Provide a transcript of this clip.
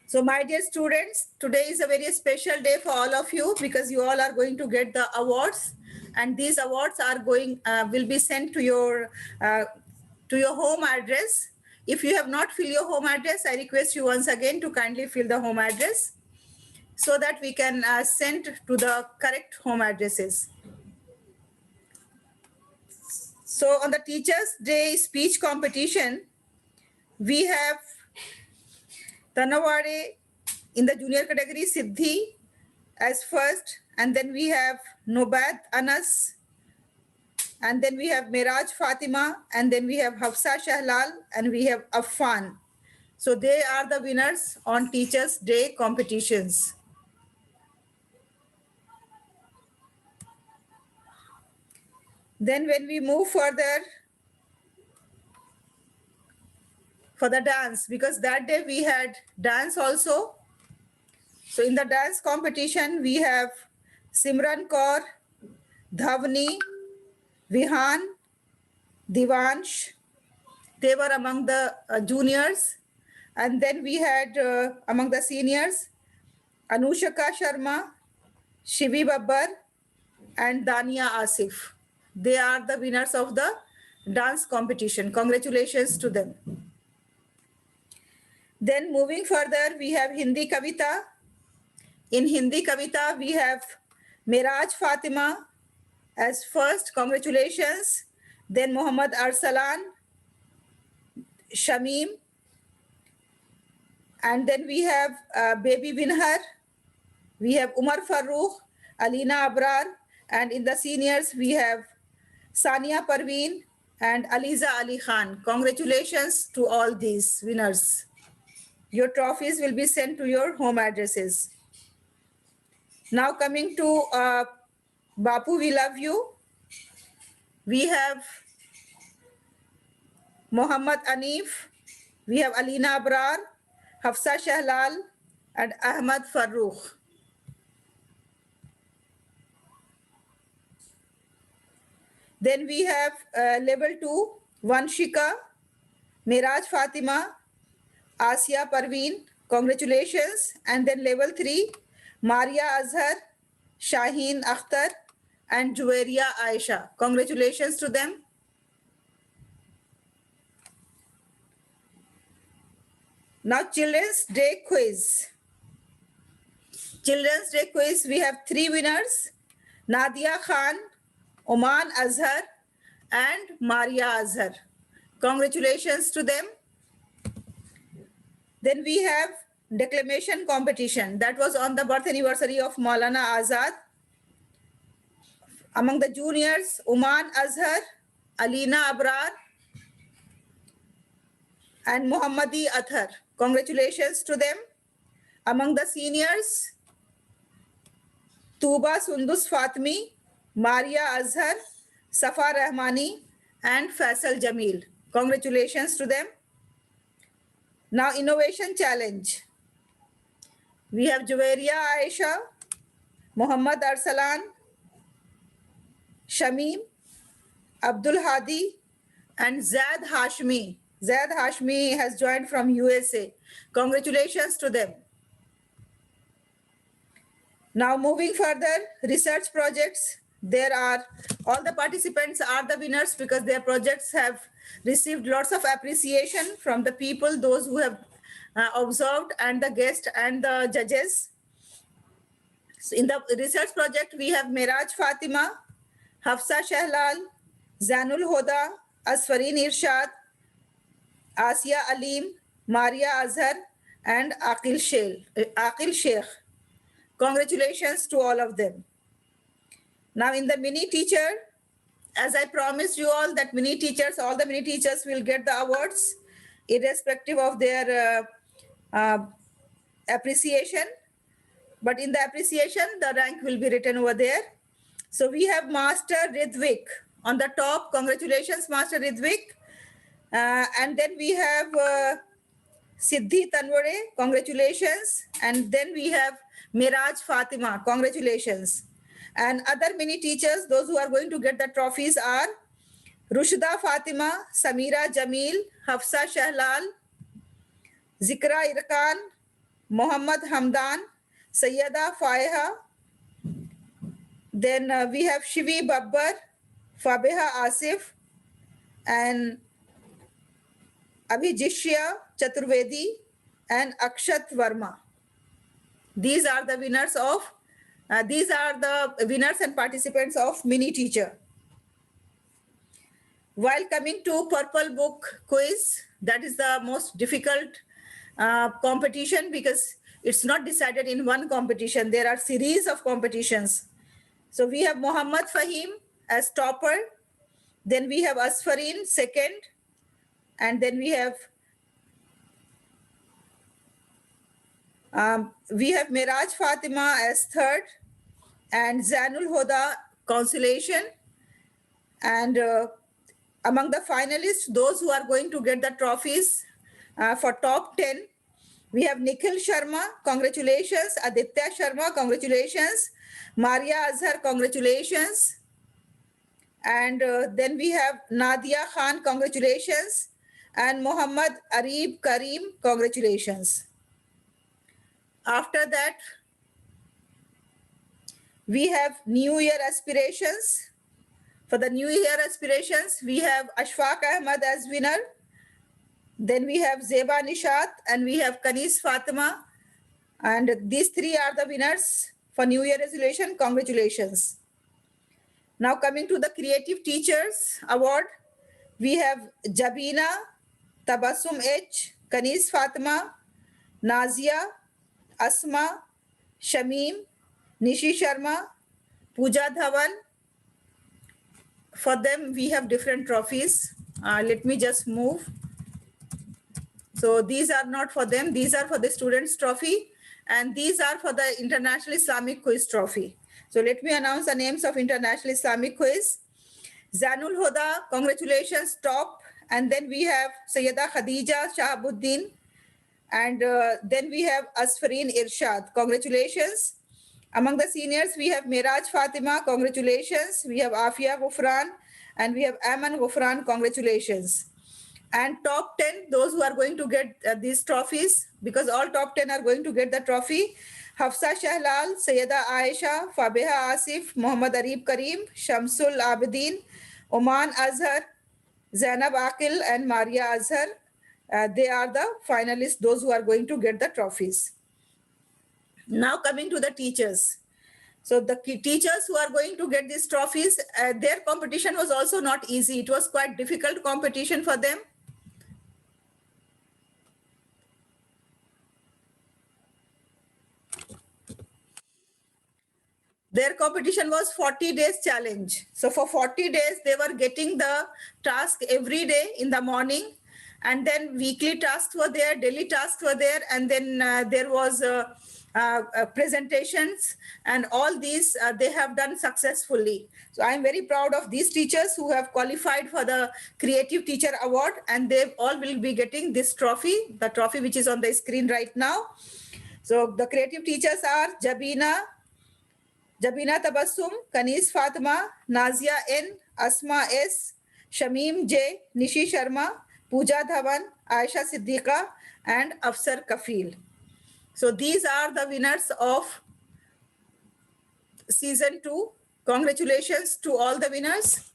So my dear students, today is a very special day for all of you because you all are going to get the awards, and these awards are will be sent to your home address. If you have not filled your home address, I request you once again to kindly fill the home address so that we can send to the correct home addresses. So on the Teachers' Day speech competition, we have Tanawade in the junior category, Siddhi as first, and then we have Nobad Anas, and then we have Miraj Fatima, and then we have Hafsa Shahlal, and we have Affan. So they are the winners on Teachers' Day competitions. Then when we move further for the dance, because that day we had dance also. So in the dance competition, we have Simran Kaur, Dhavni, Vihan, Divansh. They were among the juniors. And then we had among the seniors, Anushka Sharma, Shivi Babbar, and Dania Asif. They are the winners of the dance competition. Congratulations to them. Then moving further, we have Hindi Kavita. In Hindi Kavita, we have Miraj Fatima as first. Congratulations. Then Muhammad Arsalan, Shamim, and then we have Baby Winhar, we have Umar Farooq, Alina Abrar, and in the seniors, we have Sania Parveen and Aliza Ali Khan. Congratulations to all these winners. Your trophies will be sent to your home addresses. Now coming to Bapu, we love you. We have Muhammad Anif, we have Alina Abrar, Hafsa Shahlal, and Ahmad Farooq. Then we have level 2, Vanshika, Miraj Fatima, Asia Parveen. Congratulations. And then level 3, Maria Azhar, Shaheen Akhtar, and Juwairiya Aisha. Congratulations to them. Now Children's Day quiz. Children's Day quiz, we have 3 winners, Nadia Khan, Oman Azhar, and Maria Azhar. Congratulations to them. Then we have declamation competition. That was on the birth anniversary of Maulana Azad. Among the juniors, Oman Azhar, Alina Abrar, and Muhammadi Athar. Congratulations to them. Among the seniors, Tuba Sundus Fatmi, Maria Azhar, Safa Rahmani, and Faisal Jamil. Congratulations to them. Now innovation challenge. We have Juwairiya Aisha, Muhammad Arsalan, Shamim, Abdul Hadi, and Zaid Hashmi. Zaid Hashmi has joined from USA. Congratulations to them. Now moving further, research projects. There are, all the participants are the winners because their projects have received lots of appreciation from the people, those who have observed, and the guests and the judges. So in the research project, we have Miraj Fatima, Hafsa Shahlal, Zanul Hoda, Asfarin Irshad, Asia Alim, Maria Azhar, and Aqil Sheikh. Congratulations to all of them. Now in the mini teacher, as I promised you all that mini teachers, all the mini teachers will get the awards irrespective of their appreciation. But in the appreciation, the rank will be written over there. So we have Master Ridvik on the top. Congratulations, Master Ridvik. And then we have Siddhi Tanwade. Congratulations. And then we have Miraj Fatima. Congratulations. And other mini teachers, those who are going to get the trophies are Rushda Fatima, Samira Jamil, Hafsa Shahlal, Zikra Irkan, Muhammad Hamdan, Sayyada Faiha. Then we have Shivi Babbar, Fabeha Asif, and Abhijishya Chaturvedi, and Akshat Verma. These are the winners and participants of mini teacher. While coming to purple book quiz, that is the most difficult competition because it's not decided in one competition. There are series of competitions. So we have Muhammad Fahim as topper. Then we have Asfarin second. And then we have Miraj Fatima as third. And Zanul Hoda consolation. And among the finalists, those who are going to get the trophies for top 10, we have Nikhil Sharma, congratulations. Aditya Sharma, congratulations. Maria Azhar, congratulations. And then we have Nadia Khan, congratulations. And Muhammad Arib Karim, congratulations. After that, we have New Year aspirations. For the New Year aspirations, we have Ashfaq Ahmad as winner. Then we have Zeba Nishat and we have Kanis Fatima. And these three are the winners for New Year resolution. Congratulations. Now coming to the Creative Teachers Award, we have Jabina, Tabassum H, Kanis Fatima, Nazia, Asma, Shamim, Nishi Sharma, Pooja Dhawan. For them, we have different trophies. Let me just move. So these are not for them. These are for the students' trophy. And these are for the International Islamic Quiz Trophy. So let me announce the names of International Islamic Quiz. Zanul Hoda, congratulations, top. And then we have Sayyida Khadija Shahabuddin. And then we have Asfarin Irshad, congratulations. Among the seniors, we have Miraj Fatima, congratulations. We have Afia Ghufran and we have Aman Ghufran, congratulations. And top 10, those who are going to get these trophies, because all top 10 are going to get the trophy. Hafsa Shahlal, Sayyida Aisha, Fabeha Asif, Muhammad Arib Karim, Shamsul Abedin, Oman Azhar, Zainab Akil and Maria Azhar. They are the finalists, those who are going to get the trophies. Now coming to the teachers. So the teachers who are going to get these trophies, their competition was also not easy. It was quite difficult competition for them. Their competition was 40 days challenge. So for 40 days, they were getting the task every day in the morning. And then weekly tasks were there, daily tasks were there. And then there was presentations, and all these they have done successfully. So I'm very proud of these teachers who have qualified for the Creative Teacher Award, and they all will be getting this trophy, the trophy which is on the screen right now. So the creative teachers are Jabina Tabassum, Kanis Fatima, Nazia N, Asma S, Shamim J, Nishi Sharma, Pooja Dhawan, Aisha Siddiqa, and Afsar Kafil. So these are the winners of season 2. Congratulations to all the winners.